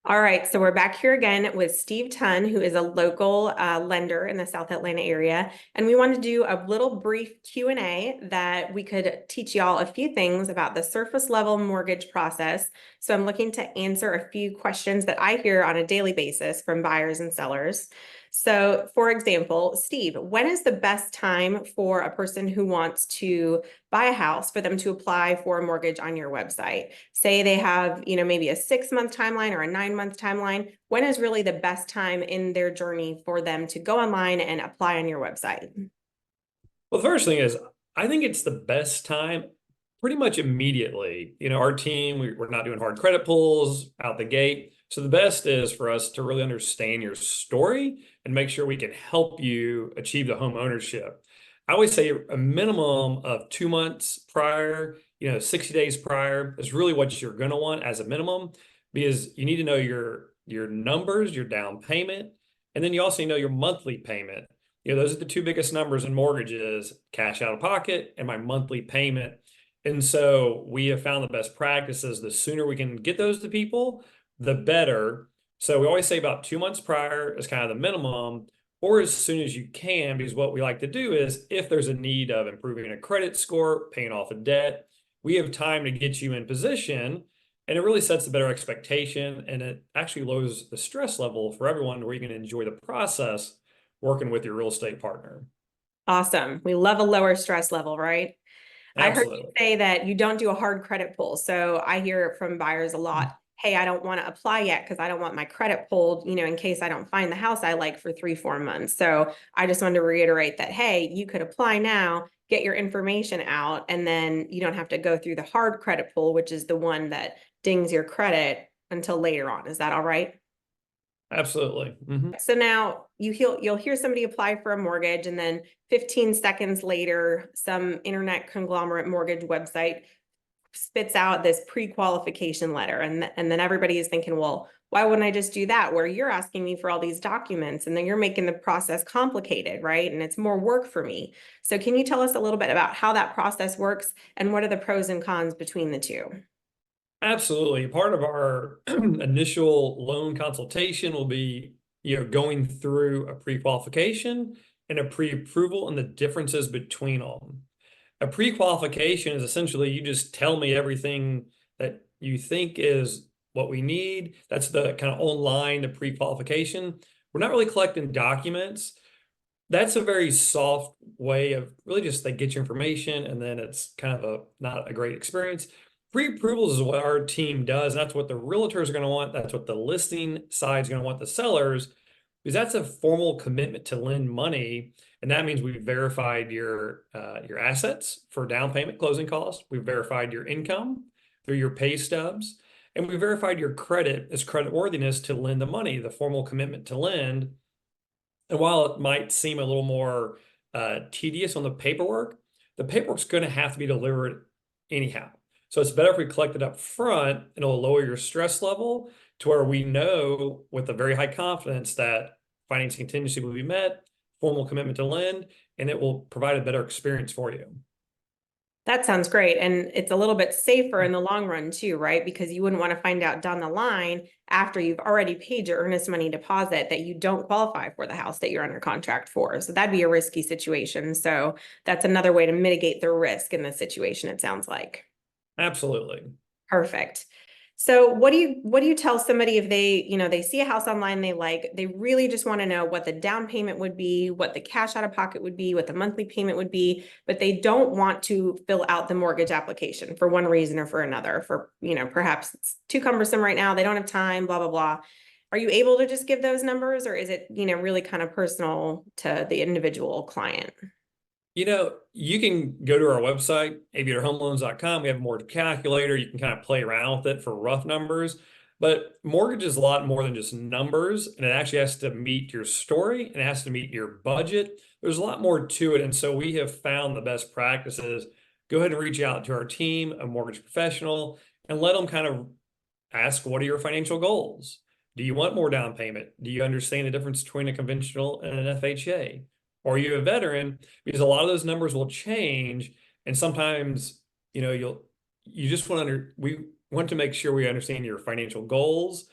All right, so we're back here again with Steve Tunn, who is a local lender in the South Atlanta area, and we want to do a little brief Q&A that we could teach y'all a few things about the surface level mortgage process. So I'm looking to answer a few questions that I hear on a daily basis from buyers and sellers. So, for example, Steve, when is the best time for a person who wants to buy a house for them to apply for a mortgage on your website? Say they have, maybe a 6-month timeline or a 9-month timeline. When is really the best time in their journey for them to go online and apply on your website? Well, the first thing is, I think it's the best time pretty much immediately. Our team, we're not doing hard credit pulls out the gate. So the best is for us to really understand your story and make sure we can help you achieve the home ownership. I always say a minimum of 2 months prior, 60 days prior is really what you're going to want as a minimum, because you need to know your numbers, your down payment, and then you also know your monthly payment. Those are the two biggest numbers in mortgages: cash out of pocket and my monthly payment. And so we have found the best practices. The sooner we can get those to people, the better. So we always say about 2 months prior is kind of the minimum, or as soon as you can, because what we like to do is if there's a need of improving a credit score, paying off a debt, we have time to get you in position. And it really sets a better expectation, and it actually lowers the stress level for everyone where you can enjoy the process working with your real estate partner. Awesome. We love a lower stress level, right? I heard you Absolutely. say that you don't do a hard credit pull. So I hear it from buyers a lot. Hey, I don't want to apply yet because I don't want my credit pulled, in case I don't find the house I like for 3-4 months. So I just wanted to reiterate that, hey, you could apply now, get your information out, and then you don't have to go through the hard credit pull, which is the one that dings your credit until later on. Is that all right? Absolutely. Hmm. So now you'll hear somebody apply for a mortgage, and then 15 seconds later, some internet conglomerate mortgage website spits out this pre-qualification letter. And then everybody is thinking, well, why wouldn't I just do that? Where you're asking me for all these documents, and then you're making the process complicated, right? And it's more work for me. So can you tell us a little bit about how that process works and what are the pros and cons between the two? Absolutely. Part of our initial loan consultation will be, going through a pre-qualification and a pre-approval and the differences between them. A pre-qualification is essentially you just tell me everything that you think is what we need. That's the kind of online, the pre-qualification. We're not really collecting documents. That's a very soft way of really just like get your information, and then it's kind of not a great experience. Pre-approvals is what our team does. And that's what the realtors are going to want. That's what the listing side is going to want the sellers, because that's a formal commitment to lend money. And that means we've verified your assets for down payment, closing costs. We've verified your income through your pay stubs, and we verified your credit as credit worthiness to lend the money, the formal commitment to lend. And while it might seem a little more tedious on the paperwork's going to have to be delivered anyhow. So it's better if we collect it up front, and it'll lower your stress level to where we know with a very high confidence that financing contingency will be met, formal commitment to lend, and it will provide a better experience for you. That sounds great. And it's a little bit safer in the long run too, right? Because you wouldn't want to find out down the line after you've already paid your earnest money deposit that you don't qualify for the house that you're under contract for. So that'd be a risky situation. So that's another way to mitigate the risk in this situation, it sounds like. Absolutely. Perfect. So what do you tell somebody if they see a house online they really just want to know what the down payment would be, what the cash out of pocket would be, what the monthly payment would be, but they don't want to fill out the mortgage application for one reason or for another, for, perhaps it's too cumbersome right now, they don't have time, blah, blah, blah. Are you able to just give those numbers, or is it, really kind of personal to the individual client? You can go to our website, aviatorhomeloans.com. We have a mortgage calculator. You can kind of play around with it for rough numbers. But mortgage is a lot more than just numbers, and it actually has to meet your story, and it has to meet your budget. There's a lot more to it. And so we have found the best practices. Go ahead and reach out to our team, a mortgage professional, and let them kind of ask, what are your financial goals? Do you want more down payment? Do you understand the difference between a conventional and an FHA? Or are you a veteran? Because a lot of those numbers will change. And sometimes, you just want to we want to make sure we understand your financial goals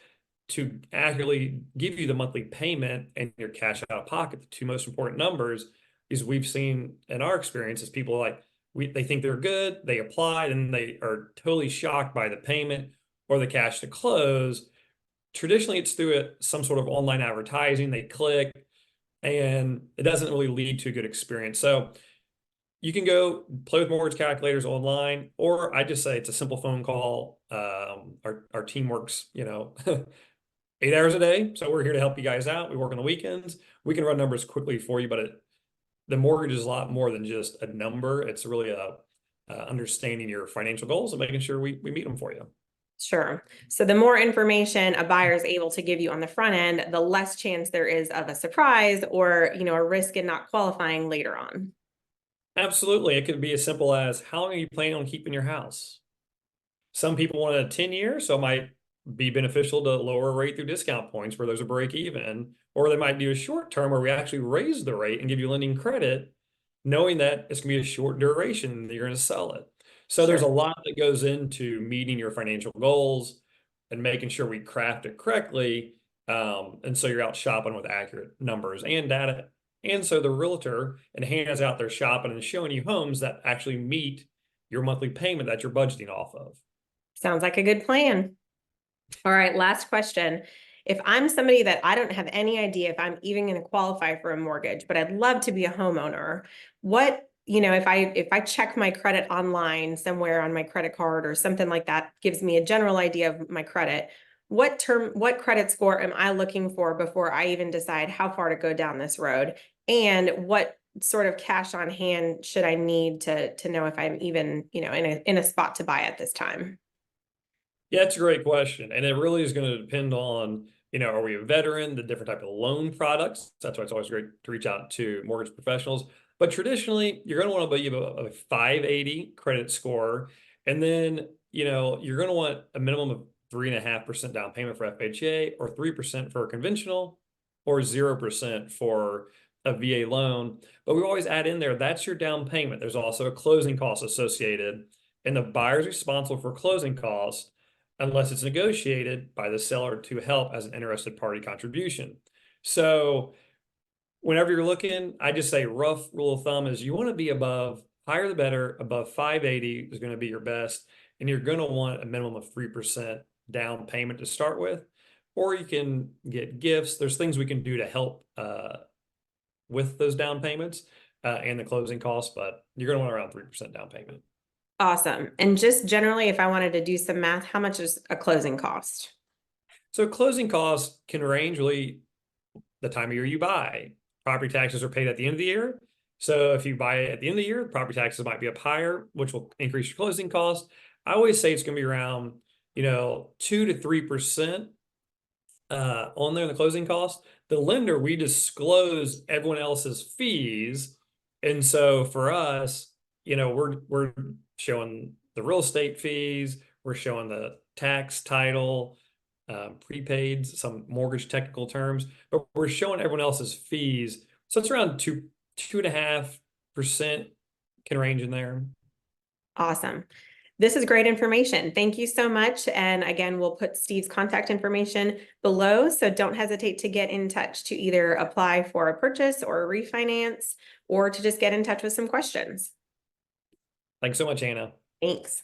to accurately give you the monthly payment and your cash out of pocket. The two most important numbers is we've seen in our experience is people like they think they're good, they applied, and they are totally shocked by the payment or the cash to close. Traditionally, it's through some sort of online advertising. They click, and it doesn't really lead to a good experience. So you can go play with mortgage calculators online, or I just say it's a simple phone call. Our team works, 8 hours a day. So we're here to help you guys out. We work on the weekends. We can run numbers quickly for you, but the mortgage is a lot more than just a number. It's really understanding your financial goals and making sure we meet them for you. Sure. So the more information a buyer is able to give you on the front end, the less chance there is of a surprise or, a risk in not qualifying later on. Absolutely. It could be as simple as how long are you planning on keeping your house? Some people want a 10-year, so it might be beneficial to lower rate through discount points where there's a break even, or they might do a short term where we actually raise the rate and give you lending credit, knowing that it's going to be a short duration that you're going to sell it. So there's a Sure. lot that goes into meeting your financial goals and making sure we craft it correctly. And so you're out shopping with accurate numbers and data. And so the realtor and Hannah's out there shopping and showing you homes that actually meet your monthly payment that you're budgeting off of. Sounds like a good plan. All right, last question. If I'm somebody that I don't have any idea if I'm even going to qualify for a mortgage, but I'd love to be a homeowner, if I check my credit online somewhere on my credit card or something like that gives me a general idea of my credit, what credit score am I looking for before I even decide how far to go down this road? And what sort of cash on hand should I need to know if I'm even, in a spot to buy at this time? Yeah, it's a great question. And it really is going to depend on, are we a veteran, the different type of loan products. That's why it's always great to reach out to mortgage professionals. But traditionally, you're going to want to be a 580 credit score. And then, you're going to want a minimum of 3.5% down payment for FHA, or 3% for a conventional, or 0% for a VA loan. But we always add in there, that's your down payment. There's also a closing cost associated, and the buyer's responsible for closing costs unless it's negotiated by the seller to help as an interested party contribution. So whenever you're looking, I just say rough rule of thumb is you want to be above, higher the better, above 580 is going to be your best. And you're going to want a minimum of 3% down payment to start with, or you can get gifts. There's things we can do to help with those down payments and the closing costs, but you're going to want around 3% down payment. Awesome. And just generally, if I wanted to do some math, how much is a closing cost? So closing costs can range really the time of year you buy. Property taxes are paid at the end of the year. So if you buy it at the end of the year, property taxes might be up higher, which will increase your closing cost. I always say it's going to be around, 2 to 3% on there in the closing cost. The lender, we disclose everyone else's fees. And so for us, we're showing the real estate fees, we're showing the tax, title, prepaids, some mortgage technical terms, but we're showing everyone else's fees. So it's around 2.5% can range in there. Awesome. This is great information. Thank you so much. And again, we'll put Steve's contact information below, so don't hesitate to get in touch to either apply for a purchase or a refinance, or to just get in touch with some questions. Thanks so much, Anna. Thanks.